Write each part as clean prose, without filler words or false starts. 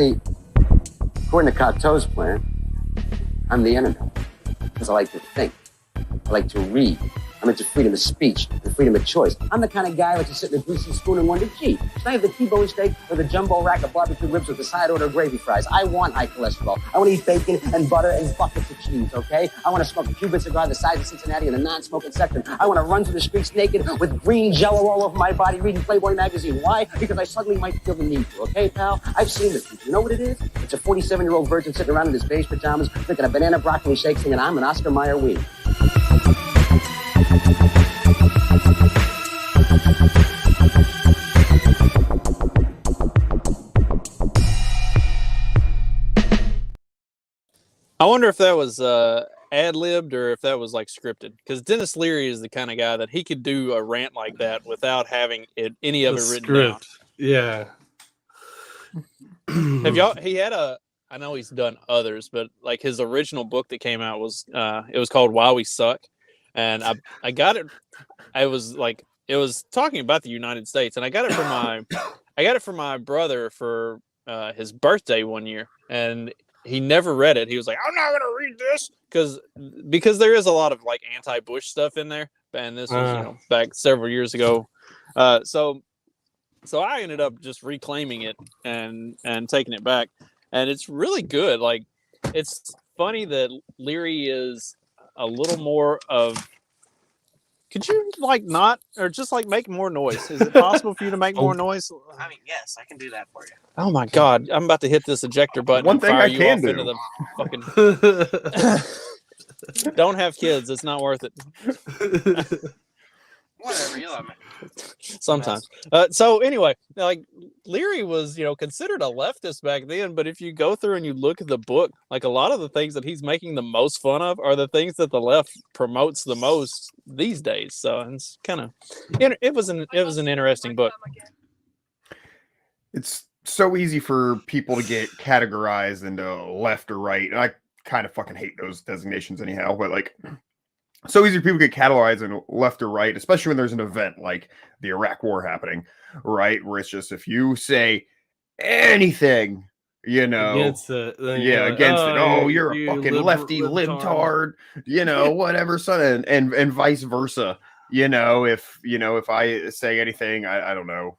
See, according to Cocteau's plan, I'm the enemy. Because I like to think. I like to read. I'm into freedom of speech and freedom of choice. I'm the kind of guy who likes to sit in a greasy spoon and wonder, gee, should I have the T-bone steak or the jumbo rack of barbecue ribs with the side order gravy fries? I want high cholesterol. I want to eat bacon and butter and buckets of cheese, okay? I want to smoke a Cuban cigar the size of Cincinnati in a non-smoking section. I want to run through the streets naked with green jello all over my body reading Playboy magazine. Why? Because I suddenly might feel the need to, okay, pal? I've seen this. You know what it is? It's a 47-year-old virgin sitting around in his beige pajamas drinking a banana broccoli shake singing, I'm an Oscar Mayer wiener. I wonder if that was ad-libbed or if that was like scripted. Because Dennis Leary is the kind of guy that he could do a rant like that without having any of it written down. Yeah. Have y'all? He had a. I know he's done others, but like his original book that came out was it was called Why We Suck, and I got it. I was like, it was talking about the United States, and I got it from my brother for his birthday one year, and he never read it. He was like, I'm not gonna read this because there is a lot of like anti-Bush stuff in there, and this was back several years ago. So I ended up just reclaiming it and taking it back, and it's really good. Like, it's funny that Leary is a little more of. Could you like not, or just like make more noise? Is it possible for you to make more noise? I mean, yes, I can do that for you. Oh my God, I'm about to hit this ejector button. One and thing fire I you can off do. into the fucking. Don't have kids. It's not worth it. Whatever, you love me. Sometimes. So anyway, like Leary was, considered a leftist back then, but if you go through and you look at the book, like a lot of the things that he's making the most fun of are the things that the left promotes the most these days. So it's kind of, it was an interesting book. It's so easy for people to get categorized into left or right. And I kind of fucking hate those designations anyhow, but like, so easy for people to get categorized in left or right, especially when there's an event like the Iraq War happening, right? Where it's just, if you say anything, against it, against it. Oh, you're a fucking lefty libtard, whatever, son, and vice versa. If I say anything, I don't know.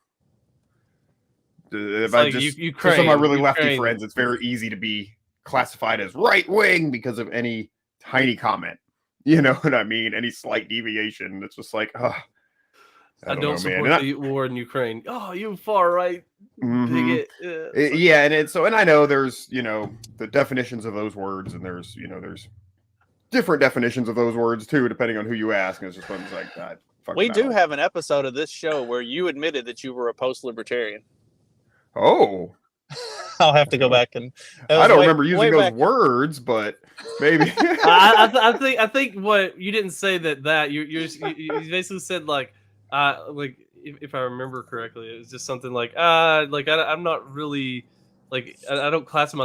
If I just for some of my really lefty friends, it's very easy to be classified as right wing because of any tiny comment. You know what I mean? Any slight deviation, it's just like, I don't support the war in Ukraine. Oh, you far right bigot. Yeah, and I know there's the definitions of those words, and there's different definitions of those words too, depending on who you ask. And it's just like that. We do have an episode of this show where you admitted that you were a post-libertarian. Oh. I'll have to go back and. I don't remember using those words, but maybe. I think what you didn't say that you basically said like if I remember correctly, it was just something like I'm not really like I don't classify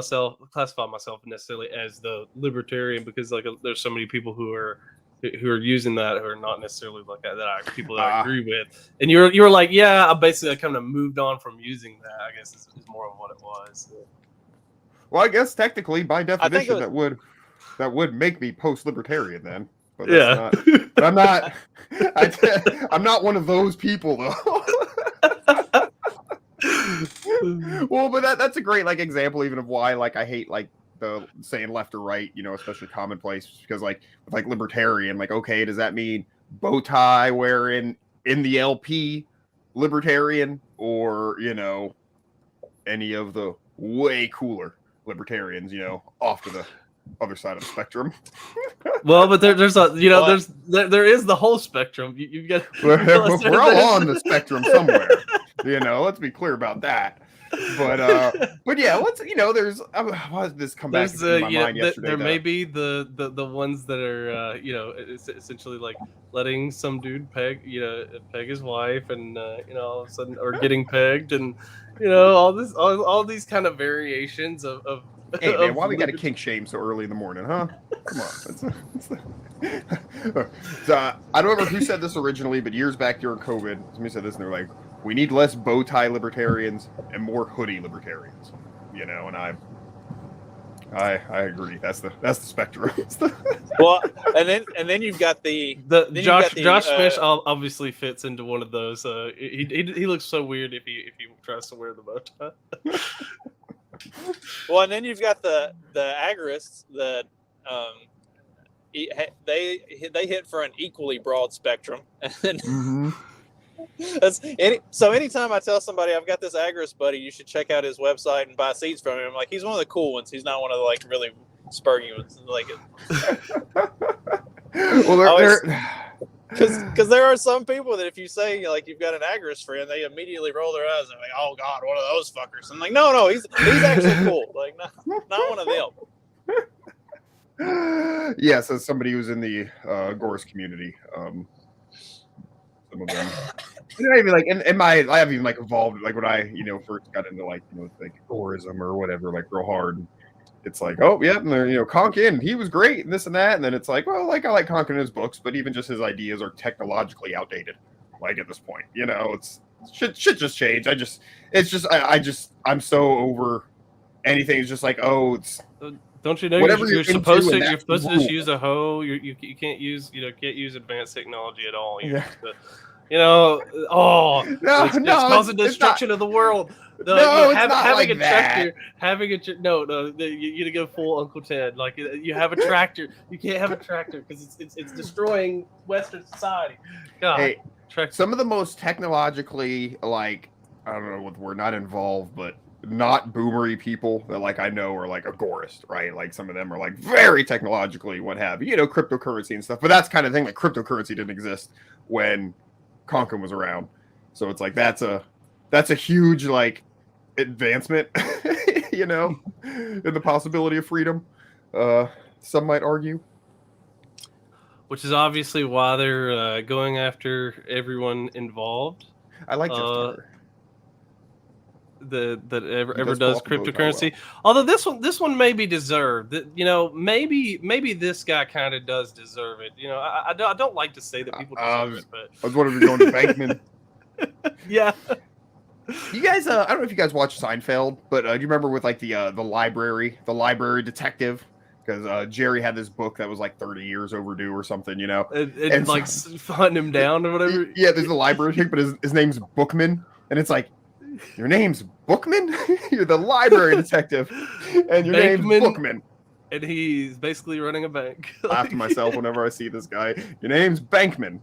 myself necessarily as the libertarian because like there's so many people who are using that who are not necessarily like that people that I agree with, and you were like, yeah, I kind of moved on from using that. I guess is more of what it was. Well, I guess technically by definition that would make me post-libertarian then. But yeah, but I'm not. I'm not one of those people though. Well, but that's a great example even of why I hate the saying left or right, especially commonplace, because like libertarian, okay, does that mean bow tie wearing in the LP libertarian, or any of the way cooler libertarians, off to the other side of the spectrum? Well, but there is the whole spectrum. You got we're all on the spectrum somewhere. Let's be clear about that. But yeah, let's there's why did this come back into my mind yesterday? There may be the ones that are essentially like letting some dude peg his wife, and all of a sudden, or getting pegged, and all these kind of variations of. Hey man, why we got to kink shame so early in the morning, huh? Come on. So, I don't remember who said this originally, but years back during COVID, somebody said this, and they're like, we need less bow tie libertarians and more hoodie libertarians. you know, and I agree. That's the spectrum. Well, and then you've got the then you've Josh got the, Josh Smith obviously fits into one of those. He looks so weird if he tries to wear the bow tie. Well, and then you've got the agorists that they hit for an equally broad spectrum. And Mm-hmm. so anytime I tell somebody I've got this agorist buddy, you should check out his website and buy seeds from him. Like, he's one of the cool ones. He's not one of the like really spurgy ones. Like, Well, because there are some people that if you say like you've got an agorist friend, they immediately roll their eyes and like, oh God, one of those fuckers. I'm like, no, he's actually cool. Like, not one of them. Yes, as somebody who's in the Agorist community, some of them. And I even like I have even like evolved like when I first got into like like agorism or whatever, like real hard. It's like, oh yeah, and they're, Konkin, he was great and this and that, and then it's like, well, like I like Konkin in his books, but even just his ideas are technologically outdated. Like at this point, it's shit just changed. I'm so over anything. It's just like, oh, it's. Don't you know whatever you're supposed to just use a hoe? You can't use advanced technology at all. Yeah. No, it's causing it's destruction not. of the world. No, it's not having like a tractor, that. you gotta go full Uncle Ted. Like, you have a tractor, you can't have a tractor because it's destroying Western society. God, Hey, tractor. some of the most technologically, like, I don't know what the word, not involved, but not boomery people that like I know are like agorist, right? Like some of them are like very technologically what have you, cryptocurrency and stuff. But that's kind of thing, like cryptocurrency didn't exist when Konkin was around. So it's like that's a huge like advancement, in the possibility of freedom. Some might argue. Which is obviously why they're going after everyone involved. I like Jeff Tucker. That ever does does pull off the bow tie cryptocurrency. Although this one may be deserved. Maybe this guy kind of does deserve it. I don't like to say that people deserve it, but I was wondering if you're going to Bankman. yeah. You guys, I don't know if you guys watch Seinfeld, but do you remember with like the library detective? Because Jerry had this book that was like 30 years overdue or something, and like hunting him down or whatever. Yeah, there's the library chick, but his name's Bookman, and it's like, your name's Bookman? You're the library detective, and your name's Bookman. And he's basically running a bank. I laugh to myself whenever I see this guy. Your name's Bankman.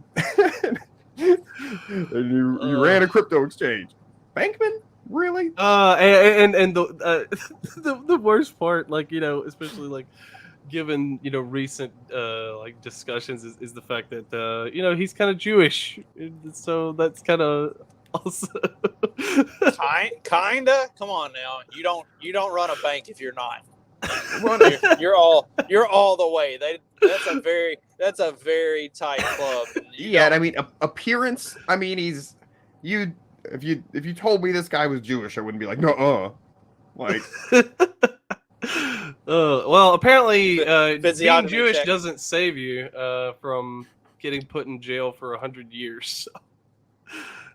And you ran a crypto exchange. Bankman? Really? And the worst part, like, especially like given recent like discussions is the fact that he's kind of Jewish, so that's kind of also Kinda. Come on now. You don't run a bank if you're not. You're all the way. That's a very tight club. Yeah, and I mean appearance. I mean, if you told me this guy was Jewish, I wouldn't be like, no, like. Well, apparently, being Jewish check. doesn't save you from getting put in jail for 100 years.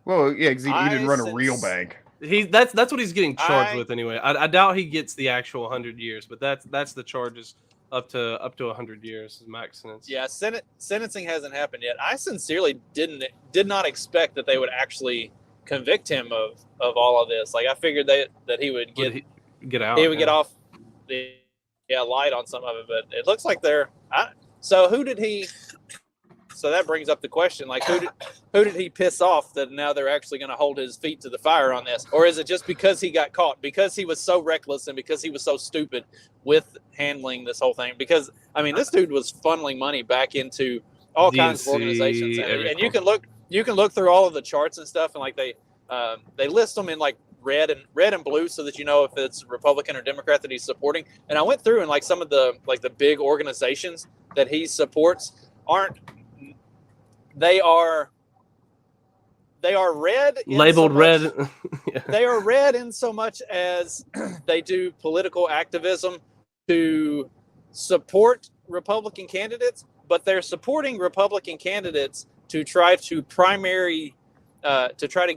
Well, yeah, because he didn't run a real bank. That's what he's getting charged with anyway. I doubt he gets the actual 100 years, but that's the charges up to 100 years max sentence. Yeah, sentencing hasn't happened yet. I sincerely did not expect that they would actually convict him of all of this. Like, I figured that he would get out. He would get off the light on some of it, but it looks like So that brings up the question, like, who did he piss off that now they're actually going to hold his feet to the fire on this? Or is it just because he got caught, because he was so reckless and because he was so stupid with handling this whole thing? Because, I mean, this dude was funneling money back into all kinds of organizations. And you can look through all of the charts and stuff, and like they list them in like red and blue so that you know if it's Republican or Democrat that he's supporting. And I went through and like some of the big organizations that he supports they are red. Labeled red. Yeah. They are red in so much as they do political activism to support Republican candidates, but they're supporting Republican candidates to try to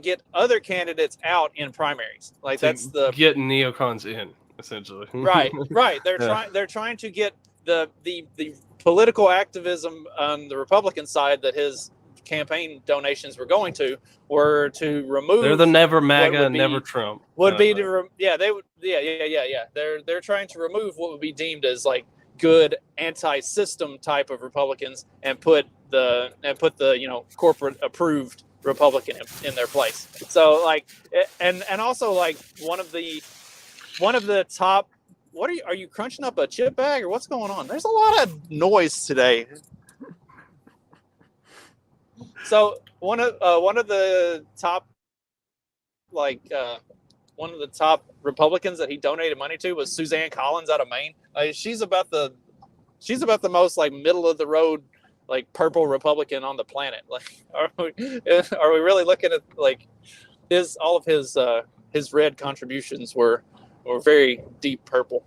get other candidates out in primaries. Like, that's the get neocons in. essentially. Right. They're Yeah. trying to get the political activism on the Republican side that his campaign donations were going to were to remove. They're the never MAGA, would be- never Trump. Would be to they would yeah. They're trying to remove what would be deemed as like good anti-system type of Republicans and put the corporate approved Republican in their place. So like and also like one of the top. What are you crunching up a chip bag or what's going on? There's a lot of noise today. So one of the top Republicans that he donated money to was Suzanne Collins out of Maine. She's about the most like middle of the road like purple Republican on the planet. Like are we really looking at like all of his red contributions were very deep purple.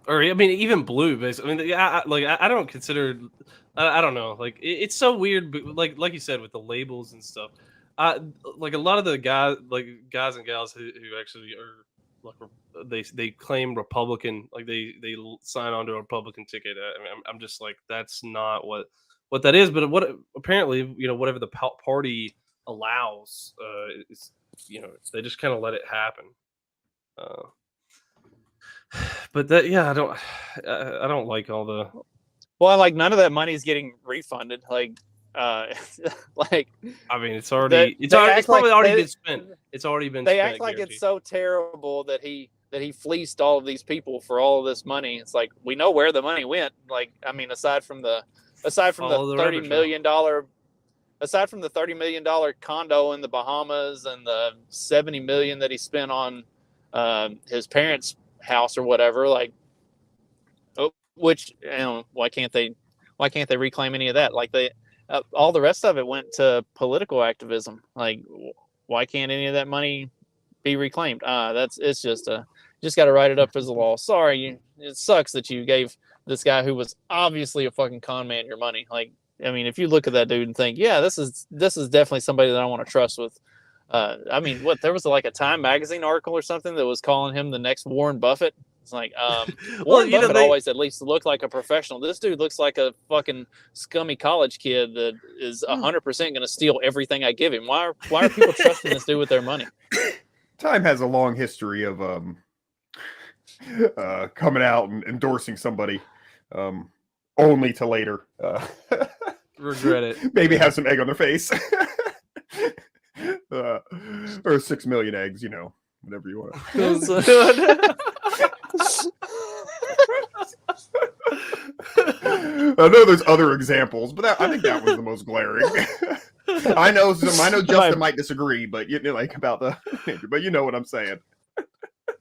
Or I mean, even blue. Basically, I mean, I don't consider. I don't know. Like it's so weird. But like you said with the labels and stuff. Like a lot of the guys and gals who actually are like they claim Republican. Like they sign on to a Republican ticket. I mean, I'm just like that's not what that is. But what apparently whatever the party allows is. They just kind of let it happen. But that, I don't like all the. Well, like none of that money is getting refunded. Like, like. I mean, it's probably already been spent. It's already been. They spent, act like guaranteed. it's so terrible that he fleeced all of these people for all of this money. It's like we know where the money went. Like, I mean, aside from the $30 million. Aside from the $30 million condo in the Bahamas and the $70 million that he spent on his parents' house or whatever, like, which why can't they reclaim any of that? Like all the rest of it went to political activism. Like, why can't any of that money be reclaimed? It's just got to write it up as a law. Sorry, it sucks that you gave this guy who was obviously a fucking con man your money. Like. I mean, if you look at that dude and think, yeah, this is definitely somebody that I want to trust with. I mean, there was like a Time magazine article or something that was calling him the next Warren Buffett. It's like, Warren Buffett always at least looked like a professional. This dude looks like a fucking scummy college kid that is 100% going to steal everything I give him. Why are people trusting this dude with their money? Time has a long history of coming out and endorsing somebody. Only to later regret it. Maybe have some egg on their face. Or 6 million eggs, whatever you want. I know there's other examples, but I think that was the most glaring. I know Justin might disagree, but but you know what I'm saying.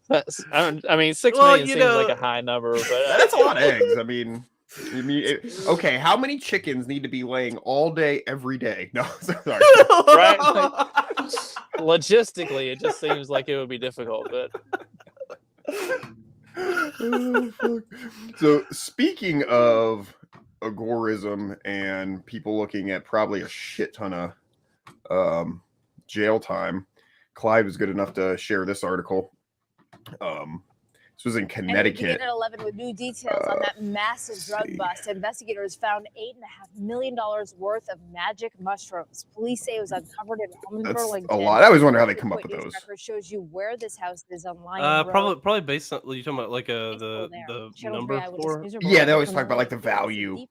I mean, 6 million seems like a high number, but that's a lot of eggs. I mean, okay, how many chickens need to be laying all day, every day? No, sorry. Right? Like, logistically, it just seems like it would be difficult, but. Oh, fuck. So, speaking of agorism and people looking at probably a shit ton of jail time, Clyde was good enough to share this article. This was in Connecticut. At 11 with new details on that massive drug bust. Investigators found $8.5 million worth of magic mushrooms. Police say it was uncovered in Burlington. A lot. I always wonder how they come up with those. Record shows you where this house is online. Probably based on you talking about like the number for. Yeah, they always talk about like the value.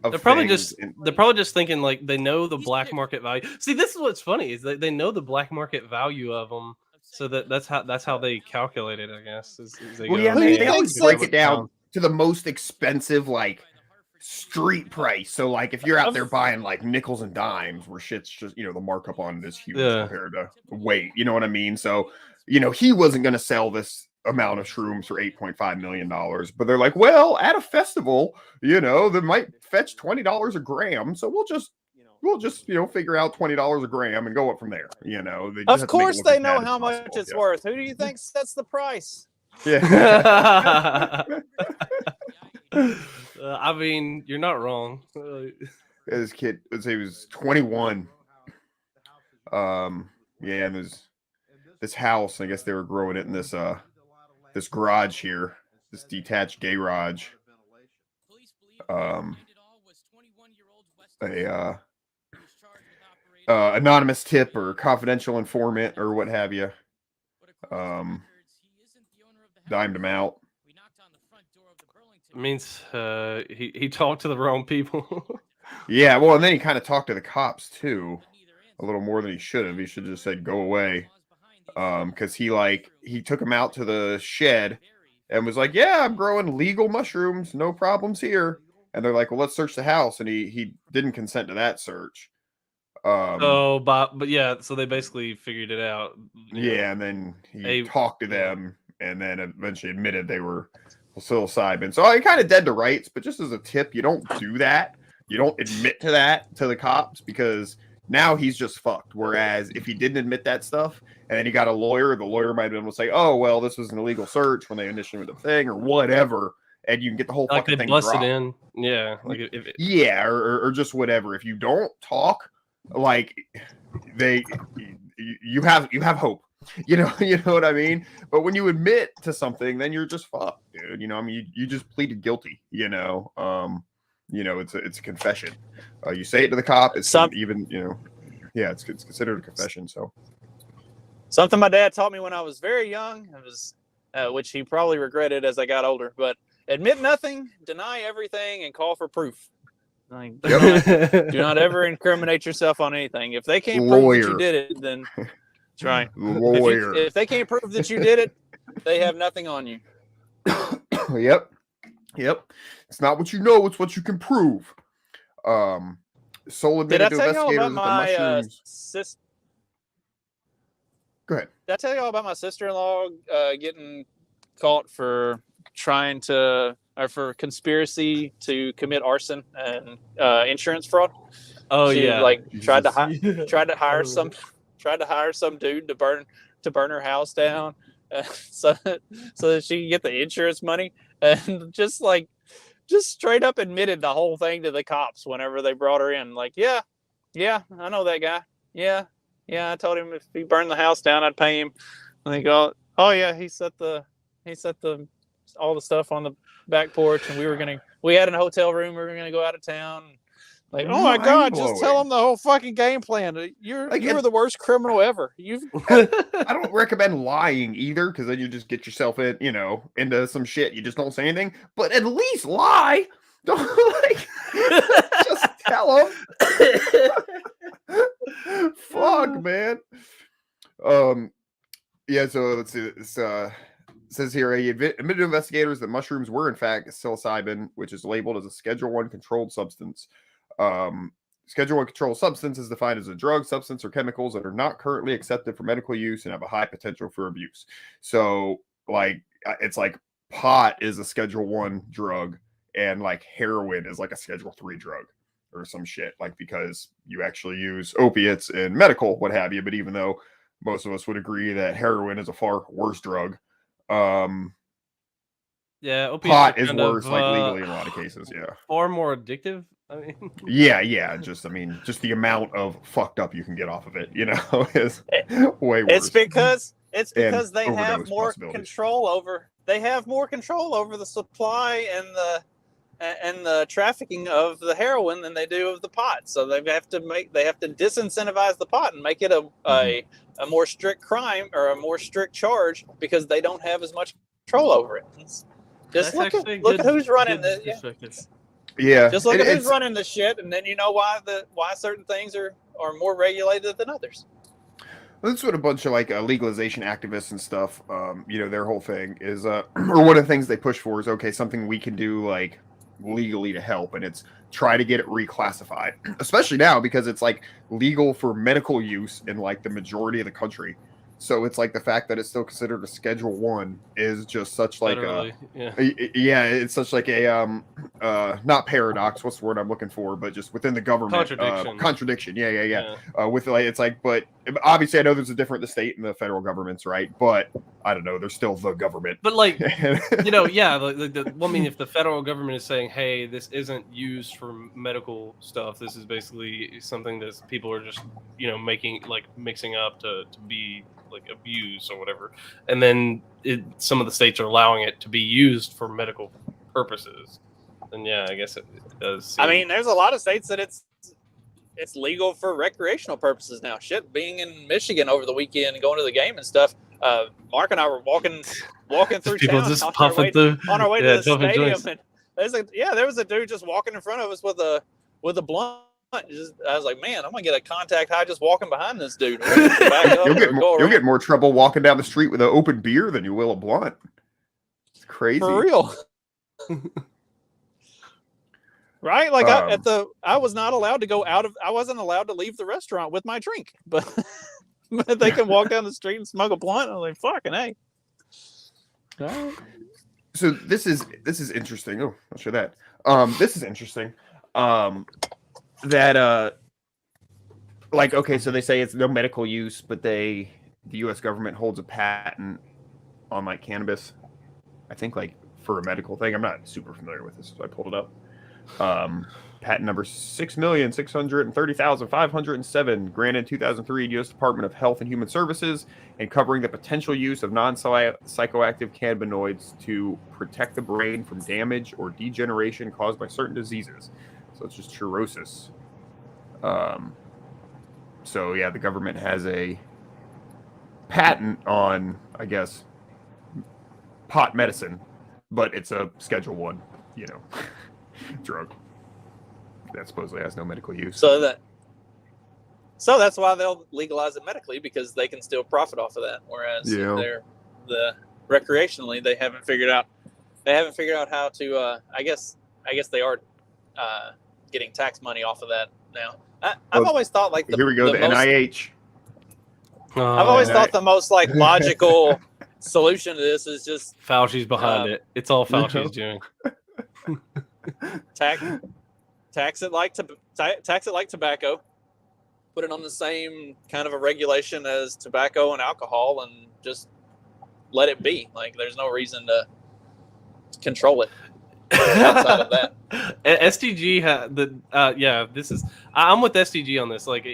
They're probably just thinking like they know the black market value. See, this is what's funny is they know the black market value of them. So that's how they calculate it, I guess. They always break it down to the most expensive like street price. So like if you're out there buying like nickels and dimes, where shit's just the markup on it is huge compared to weight. You know what I mean? So he wasn't going to sell this amount of shrooms for $8.5 million, but they're like, well, at a festival, they might fetch $20 a gram, so we'll just figure out $20 a gram and go up from there. Of course they know how much it's worth. Who do you think sets the price? Yeah. I mean, you're not wrong. This kid, he was 21. And there's this house. I guess they were growing it in this this garage here, this detached garage. A anonymous tip or confidential informant or what have you. Dimed him out. It means he talked to the wrong people. Yeah, well, and then he kind of talked to the cops too, a little more than he should have. He should have just said go away, because he took him out to the shed and was like, "Yeah, I'm growing legal mushrooms, no problems here." And they're like, "Well, let's search the house," and he didn't consent to that search. But yeah, so they basically figured it out. Yeah, and then he talked to them, and then eventually admitted they were psilocybin. So I kind of dead to rights, but just as a tip, you don't do that. You don't admit to that to the cops, because now he's just fucked. Whereas if he didn't admit that stuff and then he got a lawyer, the lawyer might have been able to say, "Oh, well, this was an illegal search when they initially did the thing," or whatever, and you can get the whole Like fucking they thing busted dropped. in. Yeah. Like Yeah, or just whatever. If you don't talk, like you have hope. You know what I mean? But when you admit to something, then you're just fucked, dude. I mean, you just pleaded guilty, it's a confession. You say it to the cop, it's even, yeah, it's considered a confession. So something my dad taught me when I was very young, it was which he probably regretted as I got older, but admit nothing, deny everything, and call for proof. Like, do not ever incriminate yourself on anything. If they can't prove that you did it, then that's right. Lawyer. If they can't prove that you did it, they have nothing on you. Yep. It's not what you know, it's what you can prove. Soul admitted to investigators that the mushrooms. Go ahead. Did I tell you all about my sister-in-law getting caught for for conspiracy to commit arson and insurance fraud? Oh, she, yeah. Tried to hire some dude to burn her house down, so that she could get the insurance money, and just straight up admitted the whole thing to the cops whenever they brought her in. Like, yeah, I know that guy. Yeah, I told him if he burned the house down, I'd pay him. And they go, "Oh yeah, he set all the stuff on the back porch, and we had a hotel room. We were gonna go out of town." Like, oh my God, just tell them the whole fucking game plan. You're the worst criminal ever. I don't recommend lying either, because then you just get yourself into some shit. You just don't say anything, but at least lie. Don't just tell them. Fuck, man. Yeah. So let's see. This says here, he admitted to investigators that mushrooms were in fact psilocybin, which is labeled as a Schedule 1 controlled substance. Schedule 1 controlled substance is defined as a drug, substance, or chemicals that are not currently accepted for medical use and have a high potential for abuse. So, it's like pot is a Schedule 1 drug, and like heroin is like a Schedule 3 drug or some shit, because you actually use opiates in medical, what have you. But even though most of us would agree that heroin is a far worse drug, yeah, pot is worse, legally in a lot of cases. Yeah, far more addictive. I mean, yeah. Just the amount of fucked up you can get off of it, is way worse. It's because they have more control over. They have more control over the supply and the trafficking of the heroin than they do of the pot. So they have to disincentivize the pot and make it a more strict crime or a more strict charge, because they don't have as much control over it. Just look at who's running the. Yeah. Just look at who's running the shit, and then you know why certain things are more regulated than others. That's what a bunch of legalization activists and stuff, their whole thing is, or one of the things they push for is, okay, something we can do legally to help, and it's try to get it reclassified, especially now because it's legal for medical use in the majority of the country. So it's the fact that it's still considered a Schedule 1 is just such it's such a not paradox. What's the word I'm looking for? But just within the government contradiction. Contradiction. Yeah. With it's but obviously I know there's a difference, the state and the federal governments, right? But I don't know, they're still the government. But like, yeah, I mean, if the federal government is saying, "Hey, this isn't used for medical stuff. This is basically something that people are just, mixing up to be like abused or whatever," and then some of the states are allowing it to be used for medical purposes, then yeah, I guess it does. I mean, there's a lot of states that it's legal for recreational purposes now. Shit, being in Michigan over the weekend and going to the game and stuff. Mark and I were walking through people town just on puffing through on our way to the puffing stadium, joints. and there was a dude just walking in front of us with a blunt. I was like, man, I'm gonna get a contact high just walking behind this dude. You'll get more trouble walking down the street with an open beer than you will a blunt. It's crazy. For real. Right? Like I was not allowed to go I wasn't allowed to leave the restaurant with my drink, but they can walk down the street and smoke a blunt. I'm like, fucking hey. So this is interesting. Oh, I'll show that. This is interesting. That like, okay, so they say it's no medical use, but the U.S. government holds a patent on like cannabis. I think like for a medical thing. I'm not super familiar with this, so I pulled it up. Patent number 6,630,507, granted 2003, U.S. Department of Health and Human Services, and covering the potential use of non-psychoactive cannabinoids to protect the brain from damage or degeneration caused by certain diseases. So it's just cirrhosis. So yeah, the government has a patent on, I guess, pot medicine, but it's a Schedule 1, drug that supposedly has no medical use. So that's why they'll legalize it medically, because they can still profit off of that. Whereas the recreationally, they haven't figured out how to. I guess they are getting tax money off of that now. I've always thought like here we go, the NIH. I've always thought the most like logical solution to this is just Fauci's behind it. It's all Fauci's doing. Tax it like tobacco. Put it on the same kind of a regulation as tobacco and alcohol, and just let it be. Like, there's no reason to control it outside of that. SDG I'm with SDG on this. Like,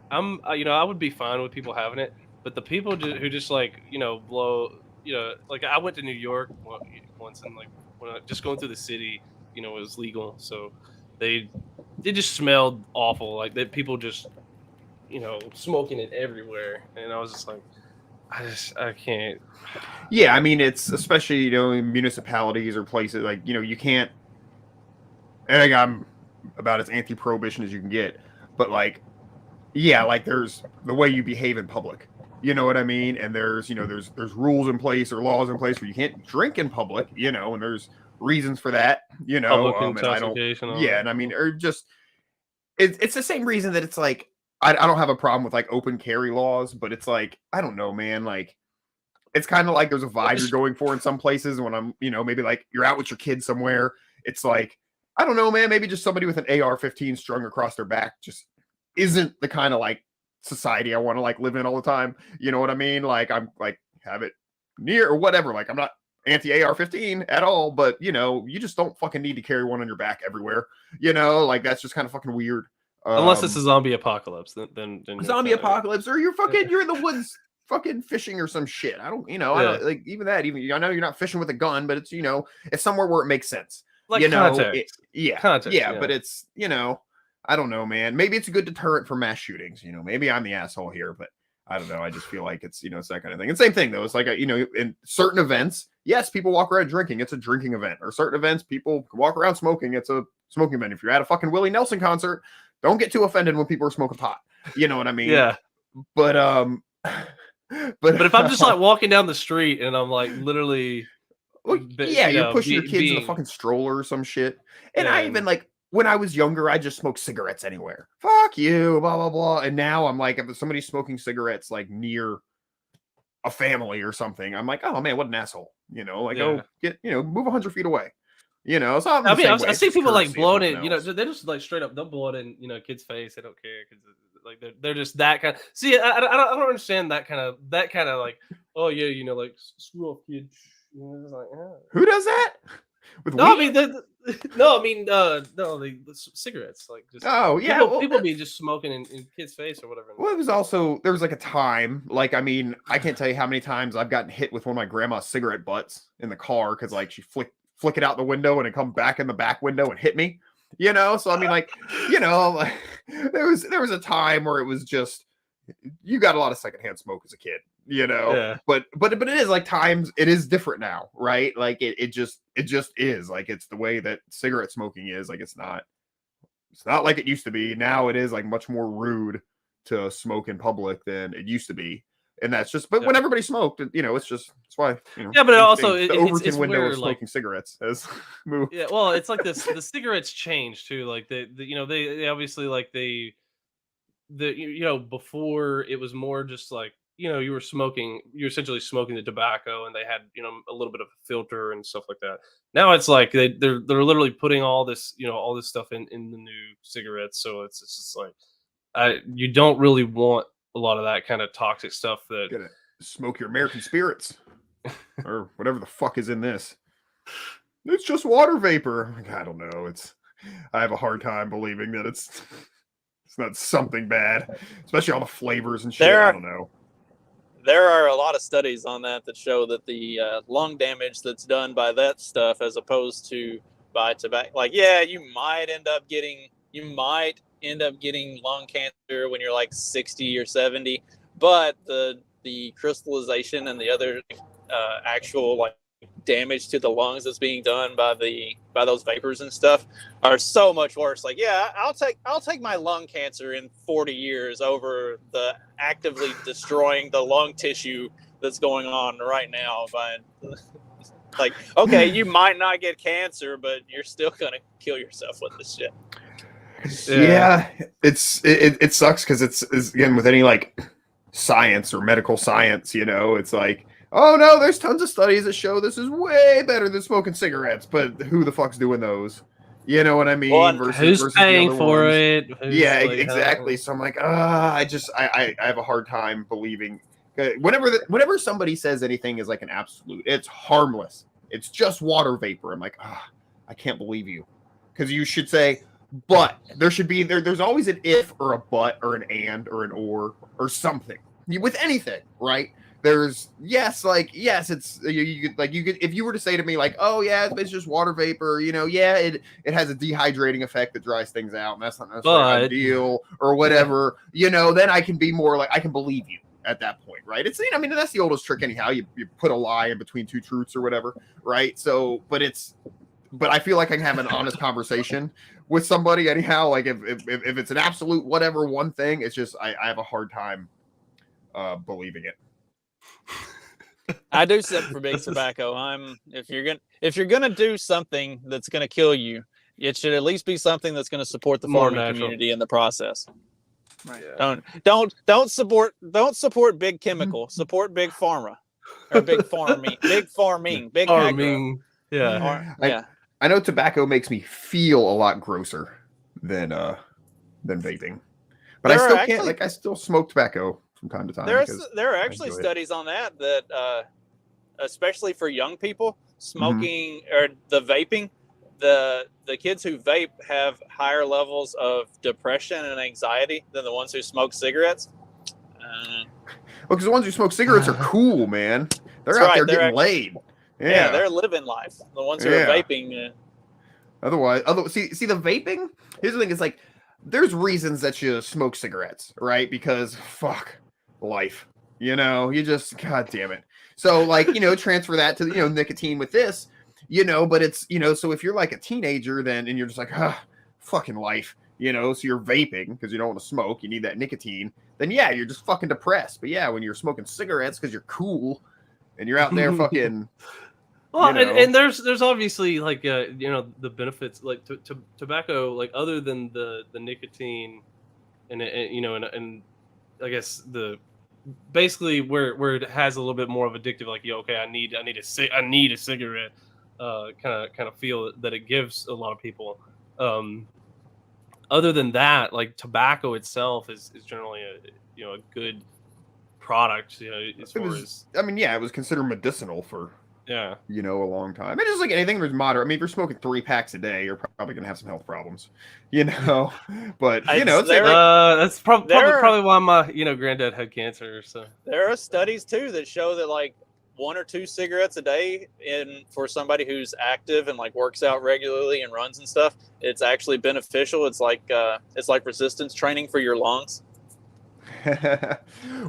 I would be fine with people having it, but the people who just like blow, like I went to New York once, and like when just going through the city, it was legal, so they just smelled awful. Like that people just smoking it everywhere, and I was just like, I can't. Yeah, I mean, it's especially in municipalities or places like you can't. I think I'm about as anti-prohibition as you can get, but like, yeah, like there's the way you behave in public. You know what I mean? And there's there's rules in place or laws in place where you can't drink in public. And there's reasons for that. And I don't. Yeah, and I mean, or just it's the same reason that it's like. I don't have a problem with like open carry laws, but it's like, I don't know, man. Like, it's kind of like there's a vibe you're going for in some places when I'm, maybe like you're out with your kids somewhere. It's like, I don't know, man. Maybe just somebody with an AR-15 strung across their back just isn't the kind of like society I want to like live in all the time. You know what I mean? Like, I'm like, have it near or whatever. Like, I'm not anti-AR-15 at all, but you just don't fucking need to carry one on your back everywhere. Like that's just kind of fucking weird. Unless it's a zombie apocalypse, then zombie apocalypse, or you're in the woods fucking fishing or some shit. I don't, I don't like even that. Even I know you're not fishing with a gun, but it's it's somewhere where it makes sense. Like context. Context, but it's I don't know, man. Maybe it's a good deterrent for mass shootings. Maybe I'm the asshole here, but I don't know. I just feel like it's it's that kind of thing. And same thing though. It's like in certain events, yes, people walk around drinking. It's a drinking event. Or certain events, people walk around smoking. It's a smoking event. If you're at a fucking Willie Nelson concert, don't get too offended when people are smoking pot. You know what I mean? Yeah. But if I'm just like walking down the street and I'm like literally, you're pushing your kids in a fucking stroller or some shit. And I even like when I was younger, I just smoked cigarettes anywhere. Fuck you, blah blah blah. And now I'm like, if somebody's smoking cigarettes like near a family or something, I'm like, oh man, what an asshole. Go get move 100 feet away. So I see people like blowing it. They just like straight up, they'll blow it in kids' face. They don't care because Like they're just that kind. See, I don't understand that kind of like, oh yeah, you know, like screw off, kid. You know, it's like, Who does that? With no, I weed? mean, no, I mean, no, the cigarettes, like just Oh yeah, people, well, people be just smoking in kids' face or whatever. Well, it was also there was like a time, like I mean, I can't tell you how many times I've gotten hit with one of my grandma's cigarette butts in the car because like she flick it out the window and it come back in the back window and hit me. You know, so I mean, like, you know, like, there was a time where it was just you got a lot of secondhand smoke as a kid, you know. Yeah. But it is like times it is different now, right? Like it just is like it's the way that cigarette smoking is. Like it's not like it used to be. Now it is like much more rude to smoke in public than it used to be. And that's just, but when everybody smoked, you know, it's why, you know. Yeah, but also the Overton window where, of smoking cigarettes has moved. Yeah, well, it's like this. The cigarettes change too. Like you know, they obviously like you know, before it was more just like, you know, you're essentially smoking the tobacco, and they had, you know, a little bit of a filter and stuff like that. Now it's like they're literally putting all this, you know, all this stuff in the new cigarettes. So it's just like, you don't really want a lot of that kind of toxic stuff that Gotta smoke your American spirits or whatever the fuck is in this. It's just water vapor. Like, I don't know. I have a hard time believing that it's not something bad, especially all the flavors and shit. I don't know. There are a lot of studies on that show that the lung damage that's done by that stuff, as opposed to by tobacco, like, yeah, you might end up getting lung cancer when you're like 60 or 70, but the crystallization and the other actual like damage to the lungs that's being done by those vapors and stuff are so much worse. Like, yeah, I'll take my lung cancer in 40 years over the actively destroying the lung tissue that's going on right now. By like, okay, you might not get cancer, but you're still gonna kill yourself with this shit. Yeah, it sucks because it's again with any like science or medical science, you know, it's like, oh no, there's tons of studies that show this is way better than smoking cigarettes, but who the fuck's doing those? You know what I mean? Well, versus paying for it? Yeah, exactly. So I'm like, I have a hard time believing. Whenever somebody says anything is like an absolute, it's harmless. It's just water vapor. I'm like, I can't believe you, because you should say, but there should be there's always an if or a but or an and or an or something with anything, right? There's yes, it's you could if you were to say to me like, oh yeah, it's just water vapor, you know, yeah, it has a dehydrating effect that dries things out, and that's not necessarily ideal or whatever, you know, then I can be more like I can believe you at that point, right? It's, I mean, that's the oldest trick anyhow. You put a lie in between two truths or whatever, right? So, but I feel like I can have an honest conversation with somebody anyhow. Like if it's an absolute whatever one thing, it's just I have a hard time believing it. I do something for big tobacco. If you're gonna do something that's gonna kill you, it should at least be something that's gonna support the farming community in the process. Right. Yeah. Don't support big chemical. Support big pharma or big farming, big agro. Yeah. I know tobacco makes me feel a lot grosser than vaping, but I still can't. Like, I still smoke tobacco from time to time. There are actually studies on that especially for young people, smoking or the vaping, the kids who vape have higher levels of depression and anxiety than the ones who smoke cigarettes. Well, because the ones who smoke cigarettes are cool, man. They're out there getting laid. Yeah, they're living life. The ones who are vaping. Otherwise, see the vaping. Here's the thing: it's like there's reasons that you smoke cigarettes, right? Because fuck life, you know. You just, god damn it. So like, you know, transfer that to, you know, nicotine with this, you know. But it's, you know, so if you're like a teenager, then and you're just like, fucking life, you know. So you're vaping because you don't want to smoke. You need that nicotine. Then yeah, you're just fucking depressed. But yeah, when you're smoking cigarettes because you're cool and you're out there fucking. Well, you know. and there's obviously like you know, the benefits like to tobacco, like other than the nicotine and you know, and I guess basically where it has a little bit more of addictive, like, okay, I need a cigarette kind of feel that it gives a lot of people. other than that, like tobacco itself is generally a good product. As far as I mean, yeah, it was considered medicinal for yeah. a long time. And just like anything, there's moderate. I mean, if you're smoking 3 packs a day, you're probably gonna have some health problems, But it's like, That's there- probably why my granddad had cancer. So There are studies too that show that like 1 or 2 cigarettes a day for somebody who's active and like works out regularly and runs and stuff, it's actually beneficial. It's like resistance training for your lungs.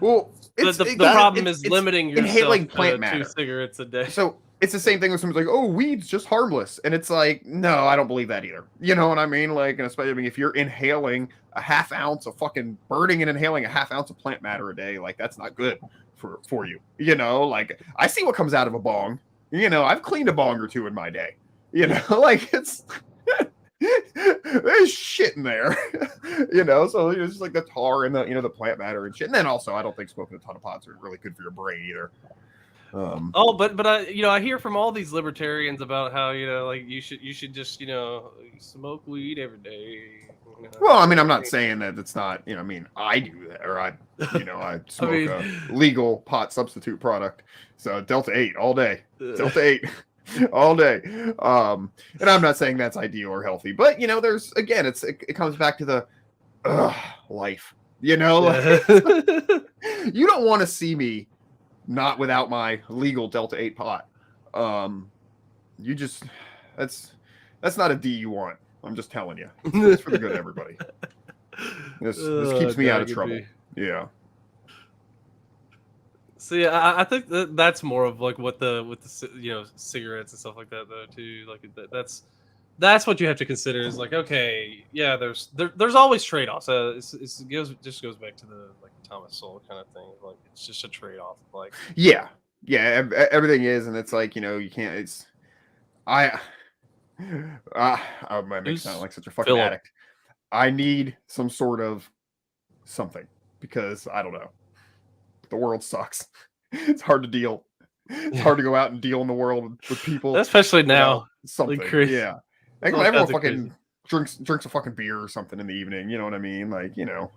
well, the problem is limiting yourself inhaling to plant 2 matter. cigarettes a day. So it's the same thing when someone's like, "Oh, weed's just harmless," and it's like, no, I don't believe that either. You know what I mean? Like, and especially if you're inhaling a half ounce of fucking burning and inhaling a half ounce of plant matter a day, like that's not good for you. Like I see what comes out of a bong. I've cleaned a bong or 2 in my day. Like it's. There's shit in there, so it's just like the tar and the plant matter and shit. And then also, I don't think smoking a ton of pots are really good for your brain either. But I hear from all these libertarians about how like you should just smoke weed every day. Well, I mean, I'm not saying that it's not. I mean, I do that, or I smoke a legal pot substitute product. So Delta 8 all day, Delta 8. All day. And I'm not saying that's ideal or healthy, but there's again, it comes back to the life. You don't want to see me not without my legal Delta 8 pot. You just that's not a D you want. I'm just telling you. It's for the good of everybody. This keeps me out of trouble. Yeah. See, I think that's more of like what with the cigarettes and stuff like that though too. Like that's what you have to consider is like, okay, yeah, there's always trade-offs. It goes back to the like Thomas Sowell kind of thing. Like it's just a trade-off. Like yeah, everything is, and it's like you can't. It's I might make it sound like such a fucking addict. I need some sort of something because I don't know. The world sucks. It's hard to deal. It's hard to go out and deal in the world with people, especially now. Something, like yeah. Like everyone fucking drinks a fucking beer or something in the evening. You know what I mean? Like Well,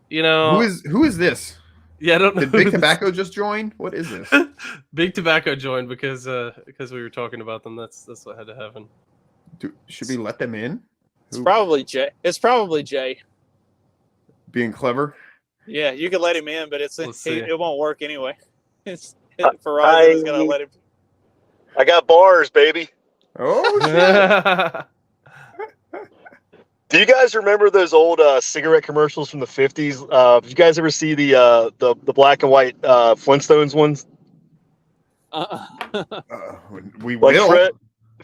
who is this? Yeah, I don't know. Did Big Tobacco just join? What is this? Big Tobacco joined because we were talking about them. That's what had to happen. Should we let them in? It's probably Jay. Being clever. Yeah, you could let him in, but it won't work anyway. Verizon is gonna let him. I got bars, baby. Oh shit. Do you guys remember those old cigarette commercials from the 50s? Did you guys ever see the black and white Flintstones ones? We will. Like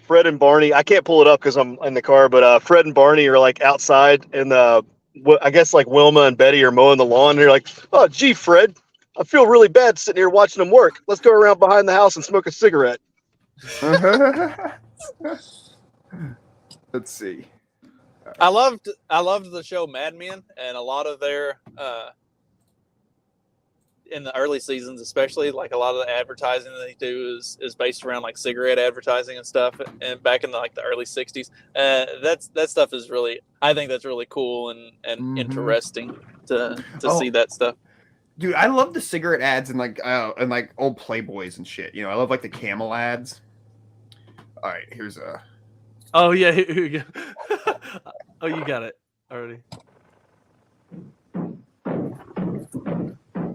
Fred and Barney. I can't pull it up because I'm in the car, but Fred and Barney are like outside, and I guess like Wilma and Betty are mowing the lawn. And they're like, "Oh, gee, Fred, I feel really bad sitting here watching them work. Let's go around behind the house and smoke a cigarette." Let's see. I loved the show Mad Men, and a lot of their in the early seasons, especially like a lot of the advertising that they do is based around like cigarette advertising and stuff. And back in the early '60s, that stuff is really, I think that's really cool and interesting to see that stuff. Dude, I love the cigarette ads and old Playboys and shit. I love like the Camel ads. All right, here's a. Oh yeah, here you go. Oh, you got it already.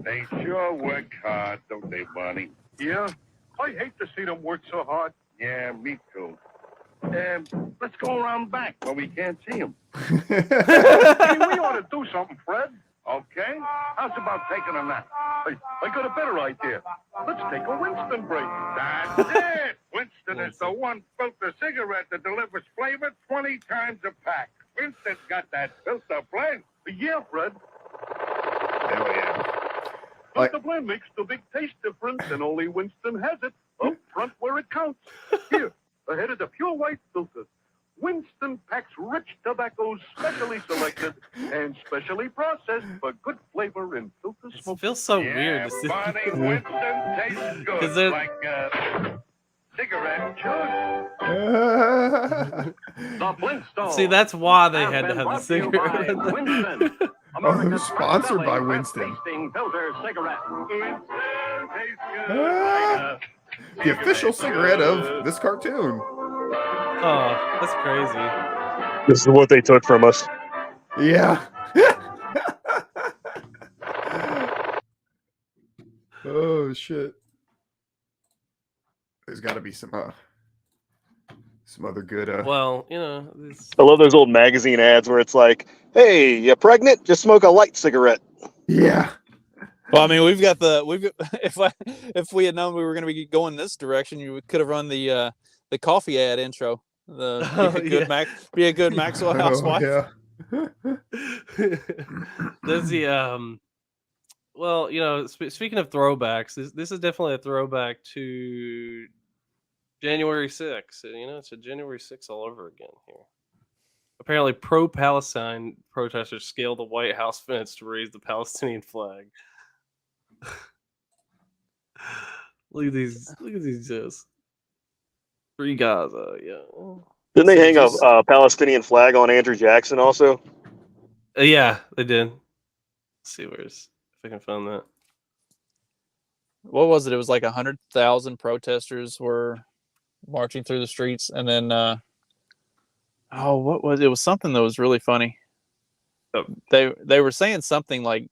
They sure work hard, don't they, Barney? Yeah, I hate to see them work so hard. Yeah, me too. Let's go around back where we can't see them. We ought to do something, Fred. Okay? How's about taking a nap? I got a better idea. Let's take a Winston break. That's it! Winston is the one filter cigarette that delivers flavor 20 times a pack. Winston's got that filter blend. Yeah, Fred. Hell yeah. Filter blend makes the big taste difference, and only Winston has it up front where it counts. Here, ahead of the pure white filter. Winston packs rich tobaccos specially selected and specially processed for good flavor in filter smoke. It feels so weird. Barney, Winston tastes good like cigarette juice. The Flintstones. See, that's why they have had to been have the brought to you by cigarette. Winston. who's sponsored by Winston? Tasting filter cigarette. Winston tastes good. The official cigarette of this cartoon. Oh, that's crazy. This is what they took from us. Yeah. Oh shit. There's got to be some other good. Well, you know, this, I love those old magazine ads where it's like, "Hey, you pregnant? Just smoke a light cigarette." Yeah. Well, I mean, if we had known we were going to be going this direction, you could have run the coffee ad intro. Be a good Maxwell housewife. Oh, yeah. there's the well, you know, speaking of throwbacks, this is definitely a throwback to January 6th. You know, it's a January 6th all over again here. Apparently, pro-Palestine protesters scaled the White House fence to raise the Palestinian flag. Look at these just Free Gaza, yeah. Didn't they hang a Palestinian flag on Andrew Jackson also? Yeah, they did. Let's see if I can find that. What was it? It was like 100,000 protesters were marching through the streets, and then what was it? It was something that was really funny. Oh. They were saying something like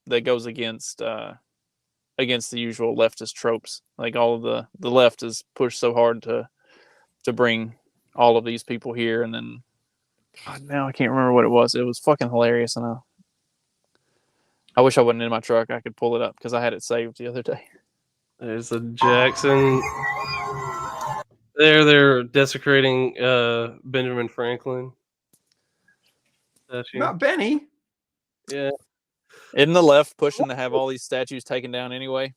that goes against the usual leftist tropes. Like all of the left is pushed so hard to bring all of these people here, and then now I can't remember what it was. It was fucking hilarious, and I wish I wasn't in my truck. I could pull it up because I had it saved the other day. There's a Jackson. They're desecrating Benjamin Franklin statue. Not Benny. Yeah. Isn't the left pushing to have all these statues taken down anyway?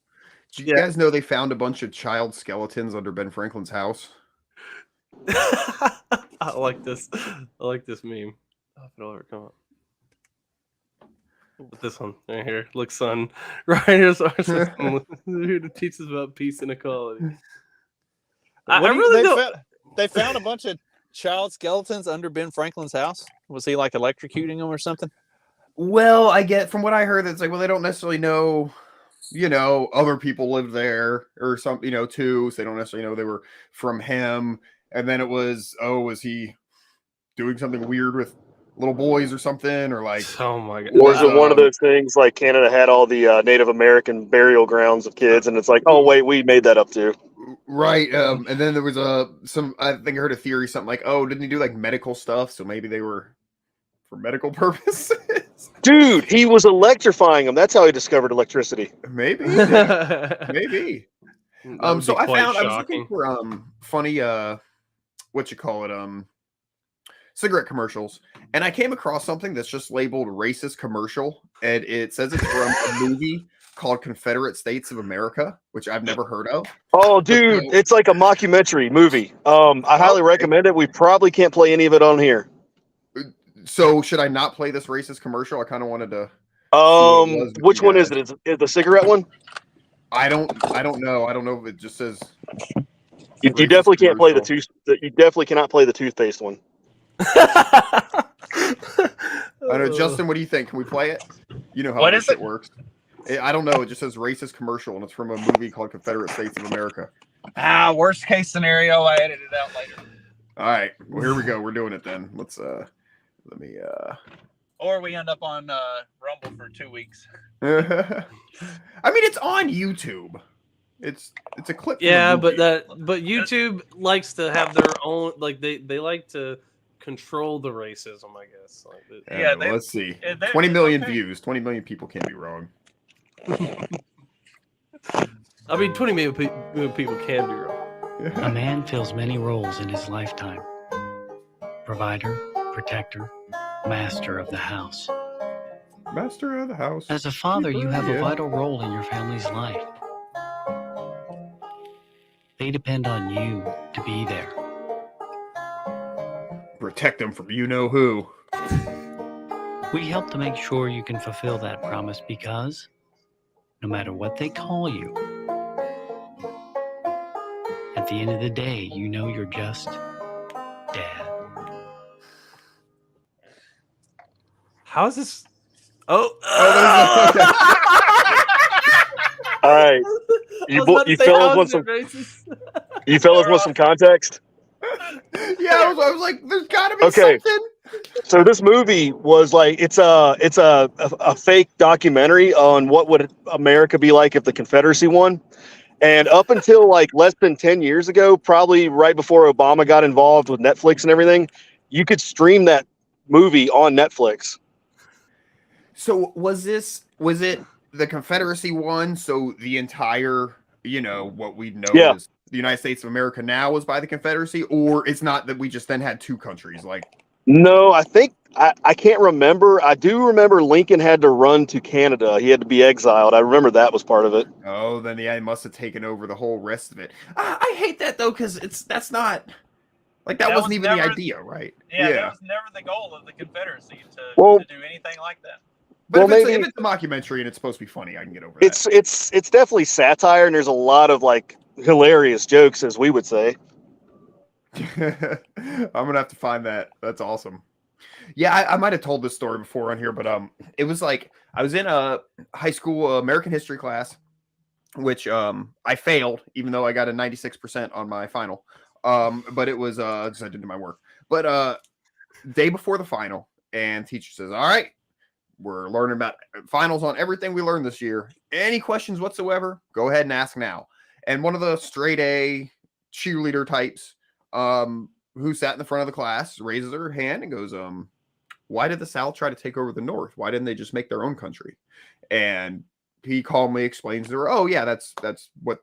Did you guys know they found a bunch of child skeletons under Ben Franklin's house? I like this. I like this meme. Oh, if it'll ever come up. With this one right here. Look, son. Right here's our system. Here to teach us about peace and equality. They found a bunch of child skeletons under Ben Franklin's house. Was he like electrocuting them or something? Well, I get from what I heard, it's like, well, they don't necessarily know, you know, other people lived there or something, you know, too. So they don't necessarily know they were from him. And then it was, was he doing something weird with little boys or something, or like, oh my god, or is it one of those things like Canada had all the Native American burial grounds of kids, and it's like, oh wait, we made that up too, right? And then there was I think I heard a theory, something like, oh, didn't he do like medical stuff? So maybe they were for medical purposes. Dude, he was electrifying them. That's how he discovered electricity. Maybe. So I was looking for funny cigarette commercials, and I came across something that's just labeled racist commercial, and it says it's from a movie called Confederate States of America, which I've never heard of. Oh, dude, it's like a mockumentary movie. I highly recommend it. We probably can't play any of it on here. So should I not play this racist commercial? I kind of wanted to. Which one is it? Is it the cigarette one? I don't know. I don't know if it just says. You definitely can't play you definitely cannot play the toothpaste one. I know, Justin. What do you think? Can we play it? You know how this shit works. I don't know. It just says racist commercial, and it's from a movie called Confederate States of America. Worst case scenario, I edit it out later. All right. Well, here we go. We're doing it then. Let's let me. Or we end up on Rumble for 2 weeks. I mean, it's on YouTube. It's a clip. Yeah, but YouTube likes to have their own, like they like to control the racism, I guess. Like, let's see. 20 million views. 20 million people can't be wrong. I mean, 20 million people can be wrong. A man fills many roles in his lifetime: provider, protector, master of the house. Master of the house. As a father, you have a vital role in your family's life. They depend on you to be there. Protect them from you-know-who. We help to make sure you can fulfill that promise because no matter what they call you, at At the end of the day, you know you're just Dad. How is this? Oh, All right. I was about to You say, fellas how want is some? it racist? You fellas want some context? Yeah, I was like, there's got to be Okay. something. So this movie was like it's a fake documentary on what would America be like if the Confederacy won. And up until like less than 10 years ago, probably right before Obama got involved with Netflix and everything, you could stream that movie on Netflix. So was it the Confederacy won? So the entire, what we know Yeah. as the United States of America now was by the Confederacy, or it's not that we just then had two countries? Like, No, I think I can't remember. I do remember Lincoln had to run to Canada. He had to be exiled. I remember that was part of it. oh, then yeah, it must have taken over the whole rest of it. I hate that though, because that's not like that That wasn't was even the never- idea, right? Yeah, that was never the goal of the Confederacy Well- to do anything like that. But Well, if maybe- it's a mockumentary and it's supposed to be funny, I can get over that. It's definitely satire, and there's a lot of like hilarious jokes, as we would say. I'm gonna have to find that. That's awesome. Yeah, I might have told this story before on here, but it was like I was in a high school American history class, which I failed, even though I got a 96% on my final. But it was because I didn't do my work. But day before the final, and teacher says, "All right, we're learning about finals on everything we learned this year. Any questions whatsoever? Go ahead and ask now." And one of the straight A cheerleader types, who sat in the front of the class, raises her hand and goes, "Why did the South try to take over the North? Why didn't they just make their own country?" And he calmly explains to her, "Oh yeah, that's what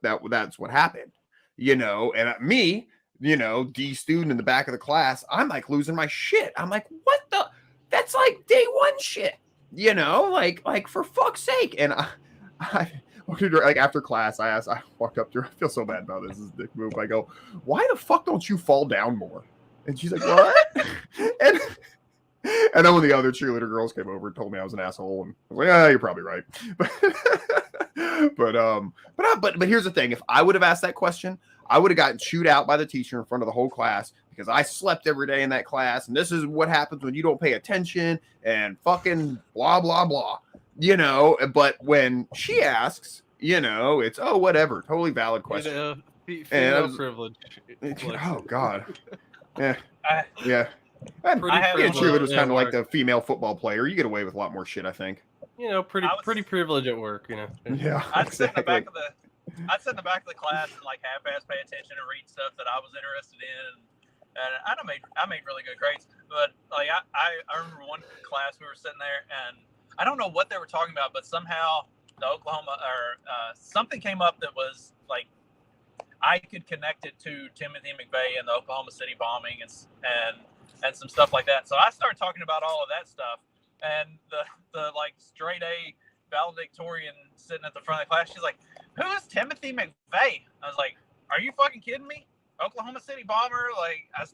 happened." And me, D student in the back of the class, I'm like losing my shit. I'm like, what the? That's like day one shit. Like for fuck's sake. And I like after class, I walked up to her. I feel so bad about this. This is a dick move. I go, "Why the fuck don't you fall down more?" And she's like, "What?" and then when the other cheerleader girls came over and told me I was an asshole, and I was like, "Yeah, you're probably right." But here's the thing: if I would have asked that question, I would have gotten chewed out by the teacher in front of the whole class because I slept every day in that class, and this is what happens when you don't pay attention and fucking blah blah blah. But when she asks, it's whatever, totally valid question. Female privilege. Oh God. Yeah. Pretty Cheerleader was privileged kind of at like work. the female football player. You get away with a lot more shit, I think. Pretty privileged at work. Yeah. I'd sit in the back exactly. of the class and like half-ass pay attention and read stuff that I was interested in, and I made really good grades. But like I remember one class we were sitting there, and I don't know what they were talking about, but somehow the Oklahoma or something came up that was like I could connect it to Timothy McVeigh and the Oklahoma City bombing and some stuff like that. So I started talking about all of that stuff, and the like straight A valedictorian sitting at the front of the class, she's like, "Who is Timothy McVeigh?" I was like, "Are you fucking kidding me? Oklahoma City bomber?"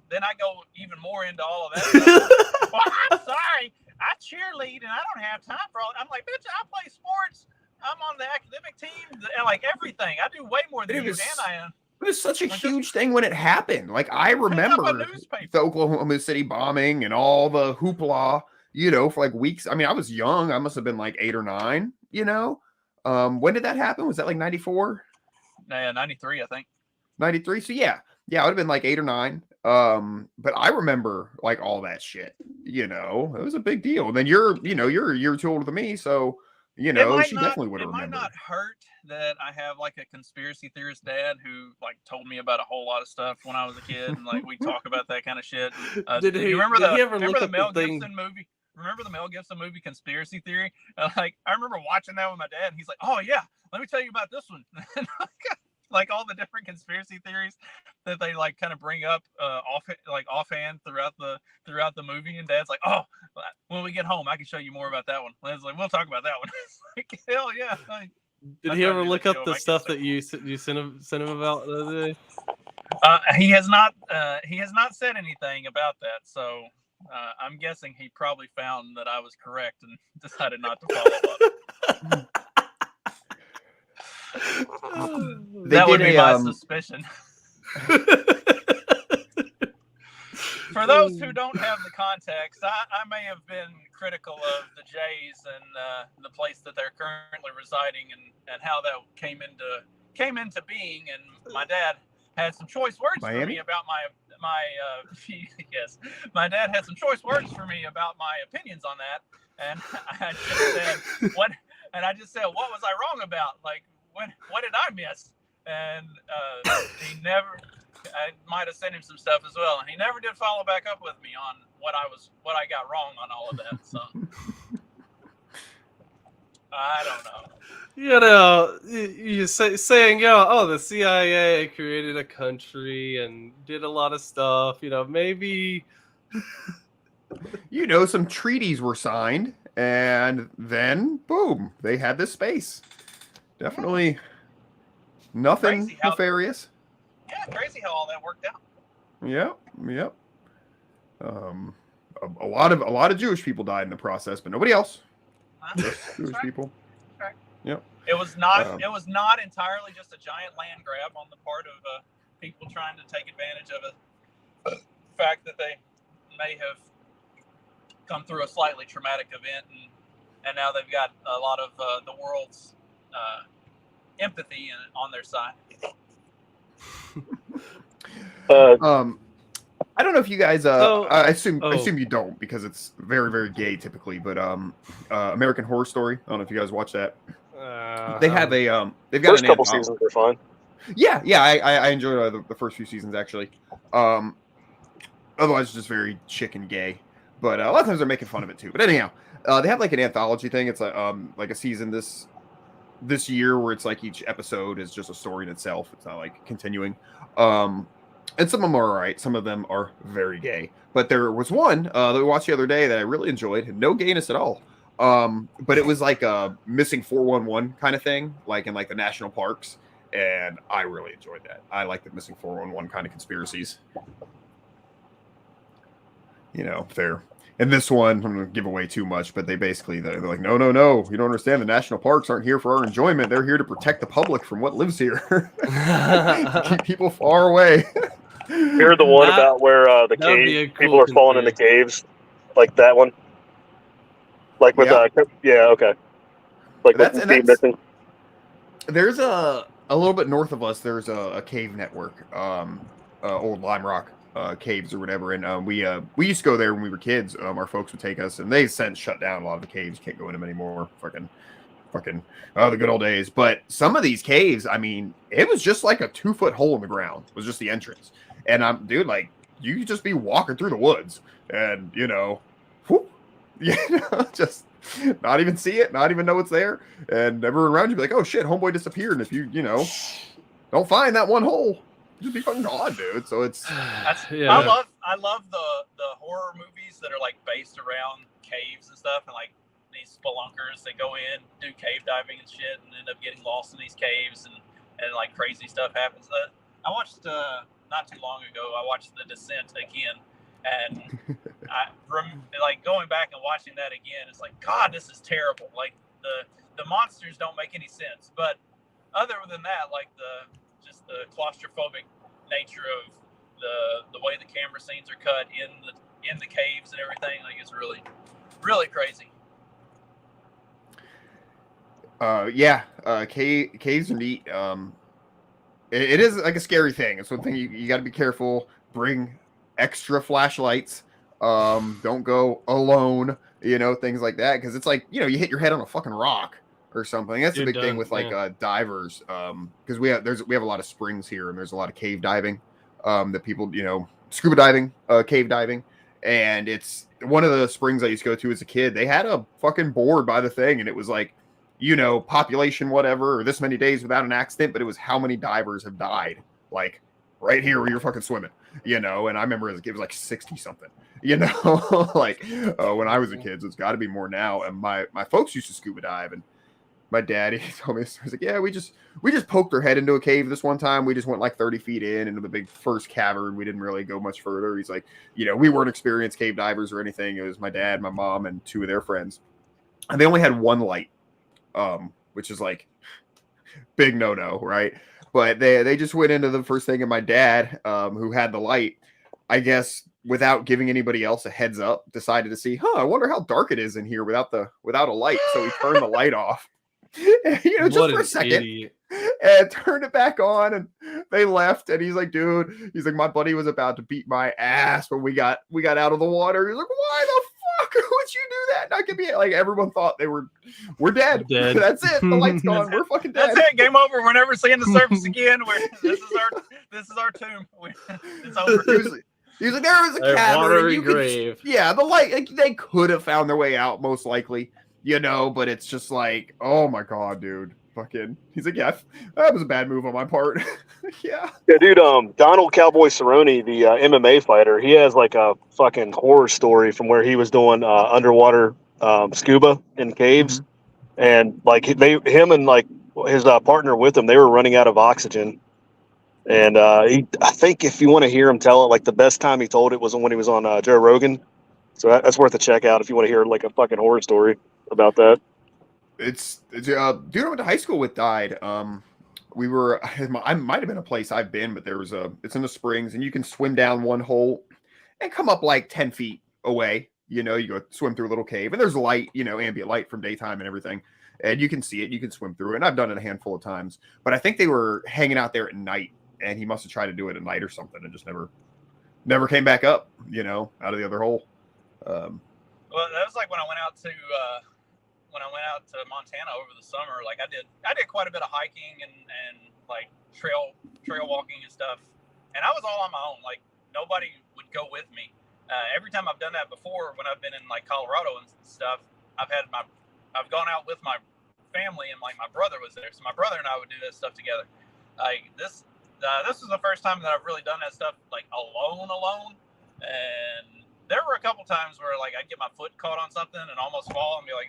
Then I go even more into all of that stuff. Well, I'm sorry, I cheerlead and I don't have time for all. I'm like, bitch, I play sports. I'm on the academic team and like everything. I do way more than you and I am. It was such a huge thing when it happened. Like I remember the Oklahoma City bombing and all the hoopla, for like weeks. I mean, I was young. I must have been like 8 or 9, When did that happen? Was that like 94? Yeah, 93, I think. 93. So yeah, it would have been like 8 or 9. But I remember like all that shit, it was a big deal. And then you're a year or two older than me. So, she definitely would have remembered. It might not hurt that I have like a conspiracy theorist dad who like told me about a whole lot of stuff when I was a kid, and like we talk about that kind of shit. Did he ever look the up Mel the thing? Gibson movie? Remember the Mel Gibson movie Conspiracy Theory? Like I remember watching that with my dad, and he's like, "Oh yeah, let me tell you about this one." Like all the different conspiracy theories that they like kind of bring up offhand throughout the movie, and Dad's like, "Oh, when we get home, I can show you more about that one." And I was like, "We'll talk about that one." It's like, hell yeah. Did he ever look up the stuff that you sent him about the other day? He has not said anything about that, so I'm guessing he probably found that I was correct and decided not to follow up. That would be my suspicion. For those who don't have the context, I may have been critical of the Jays and the place that they're currently residing and how that came into being. And my dad had some choice words for Miami? me about my yes, my dad had some choice words for me about my opinions on that, and I just said what, and I just said what was I wrong about? Like what did I miss? And he never. I might have sent him some stuff as well, and he never did follow back up with me on what I got wrong on all of that. So I don't know. You know, you saying, the CIA created a country and did a lot of stuff. You know, maybe some treaties were signed, and then boom, they had this space. Definitely nothing Crazy how- nefarious. Yeah, crazy how all that worked out. Yep. A lot of Jewish people died in the process, but nobody else. Just Jewish people. Right. Yep. It was not entirely just a giant land grab on the part of people trying to take advantage of the fact that they may have come through a slightly traumatic event, and now they've got a lot of the world's empathy on their side. I don't know if you guys I assume you don't, because it's very, very gay typically, but American Horror Story, I don't know if you guys watch that. They have they've got First an couple seasons were fine. Yeah, I enjoyed the first few seasons actually. Otherwise it's just very chick and gay, but a lot of times they're making fun of it too. But anyhow, they have like an anthology thing. It's like a season this year where it's like each episode is just a story in itself. It's not like continuing. And some of them are all right. Some of them are very gay. But there was one that we watched the other day that I really enjoyed. No gayness at all. But it was like a missing 411 kind of thing, like in like the national parks. And I really enjoyed that. I like the missing 411 kind of conspiracies. Fair. And this one, I'm going to give away too much, but they're like, no, you don't understand. The national parks aren't here for our enjoyment. They're here to protect the public from what lives here. Keep people far away. You heard the one about where the cave people are falling in the caves, like that one, like with okay, like that's missing. There's a little bit north of us. There's a cave network, old Lime Rock caves or whatever, and we used to go there when we were kids. Our folks would take us, and they since shut down a lot of the caves. Can't go in them anymore. Fucking the good old days. But some of these caves, I mean, it was just like a 2-foot hole in the ground. It was just the entrance. And like, you could just be walking through the woods and, just not even see it, not even know it's there. And everyone around you be like, oh shit, homeboy disappeared. And if you, don't find that one hole, just be fucking gone, dude. So it's, I love the horror movies that are like based around caves and stuff. And like these spelunkers that go in, do cave diving and shit, and end up getting lost in these caves and like crazy stuff happens. I watched, not too long ago, I watched The Descent again, and like going back and watching that again, it's like, God, this is terrible. Like the monsters don't make any sense, but other than that, like the claustrophobic nature of the way the camera scenes are cut in the caves and everything, like it's really, really crazy. Caves are neat. It is like a scary thing. It's one thing you got to be careful. Bring extra flashlights. Don't go alone. Things like that, because it's like you hit your head on a fucking rock or something. That's the big thing with like divers. Because we have a lot of springs here, and there's a lot of cave diving. That people scuba diving, cave diving, and it's one of the springs I used to go to as a kid. They had a fucking board by the thing, and it was like, population, whatever, or this many days without an accident, but it was how many divers have died, like right here where you're fucking swimming, and I remember as a kid, it was like 60 something, like when I was a kid, so it's got to be more now. And my folks used to scuba dive, and my dad, he told me, he was like, yeah, we just poked our head into a cave this one time. We just went like 30 feet into the big first cavern. We didn't really go much further. He's like, we weren't experienced cave divers or anything. It was my dad, my mom, and 2 of their friends, and they only had one light. Which is like big no-no, right? But they just went into the first thing, and my dad, who had the light, I guess without giving anybody else a heads up, decided to see, I wonder how dark it is in here without a light. So he turned the light off, and, just What for an a second, idiot. and turned it back on, and they left. And he's like, dude, my buddy was about to beat my ass when we got out of the water. He's like, why the fuck would you do that? Not gonna be like, everyone thought we're dead. Dead. That's it. The light's gone. We're fucking dead. That's it. Game over. We're never seeing the surface again. This is our tomb. It's over. He was like, there was a A cavern. watery And you grave. yeah, the light. Like, they could have found their way out, most likely, But it's just like, oh my god, dude. Fucking. He's like, yeah, that was a bad move on my part. Yeah, dude. Donald Cowboy Cerrone, the MMA fighter, he has like a fucking horror story from where he was doing underwater scuba in caves, and like him and like his partner with him, they were running out of oxygen. And I think if you want to hear him tell it, like the best time he told it was when he was on Joe Rogan. So that's worth a check out if you want to hear like a fucking horror story about that. it's dude I went to high school with died. We were, I might have been a place I've been, but it's in the springs, and you can swim down one hole and come up like 10 feet away. You go swim through a little cave, and there's light, ambient light from daytime and everything. And you can see it, you can swim through it. And I've done it a handful of times, but I think they were hanging out there at night, and he must have tried to do it at night or something and just never came back up, out of the other hole. Well, that was like when I went out to Montana over the summer. Like I did quite a bit of hiking and like trail walking and stuff. And I was all on my own. Like nobody would go with me. Every time I've done that before, when I've been in like Colorado and stuff, I've gone out with my family, and like my brother was there. So my brother and I would do this stuff together. Like this was the first time that I've really done that stuff like alone. And there were a couple times where like I'd get my foot caught on something and almost fall and be like,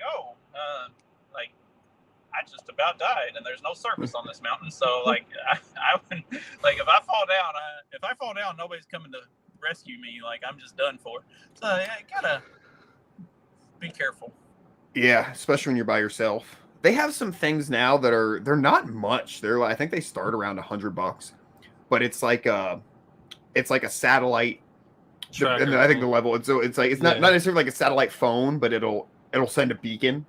like I just about died, and there's no surface on this mountain. So like I would, like if I fall down, nobody's coming to rescue me. Like I'm just done for. So I gotta be careful. Yeah, especially when you're by yourself. They have some things now that they're not much. I think they start around $100, but it's like a satellite. Tracker. And I think the level it's not necessarily like a satellite phone, but it'll send a beacon,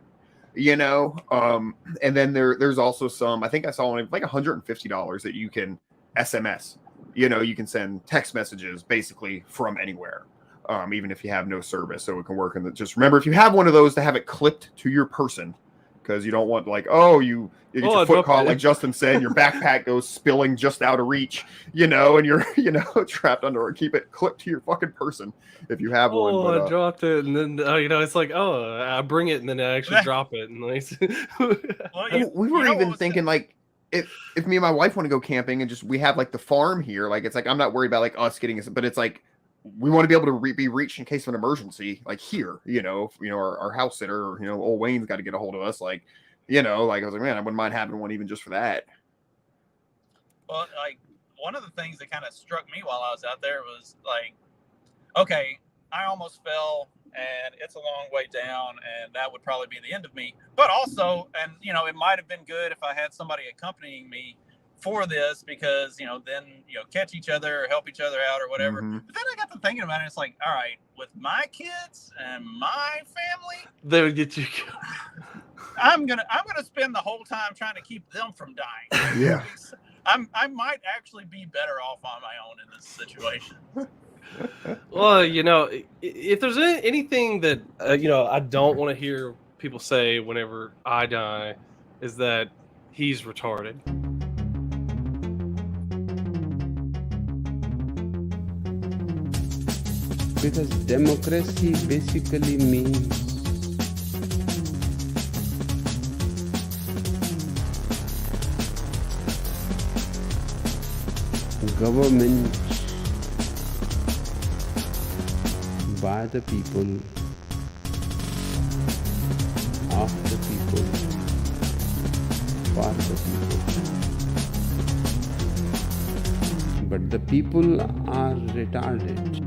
And then there's also some, I think I saw one like $150 that you can SMS. You can send text messages basically from anywhere, even if you have no service, so it can work. And just remember, if you have one of those, to have it clipped to your person, because you don't want like, you get your foot caught, like Justin said, your backpack goes spilling just out of reach, and you're trapped under it. Keep it clipped to your fucking person if you have one. But, I dropped it, and then it's like, I bring it, and then I actually drop it, and like we were even thinking like, if me and my wife want to go camping and we have like the farm here, like it's like I'm not worried about like us getting it, but it's like we want to be able to be reached in case of an emergency, like here, our house sitter, or, old Wayne's got to get a hold of us. Like, like I was like, man, I wouldn't mind having one even just for that. Well, like one of the things that kind of struck me while I was out there was like, okay, I almost fell and it's a long way down, and that would probably be the end of me. But also, and it might have been good if I had somebody accompanying me for this, because then catch each other or help each other out or whatever. But then I got to thinking about it. It's like, all right, with my kids and my family, they would get you. I'm gonna spend the whole time trying to keep them from dying. Yeah, I might actually be better off on my own in this situation. Well, if there's anything that I don't want to hear people say whenever I die, is that he's retarded. Because democracy basically means government by the people, of the people, for the people. But the people are retarded.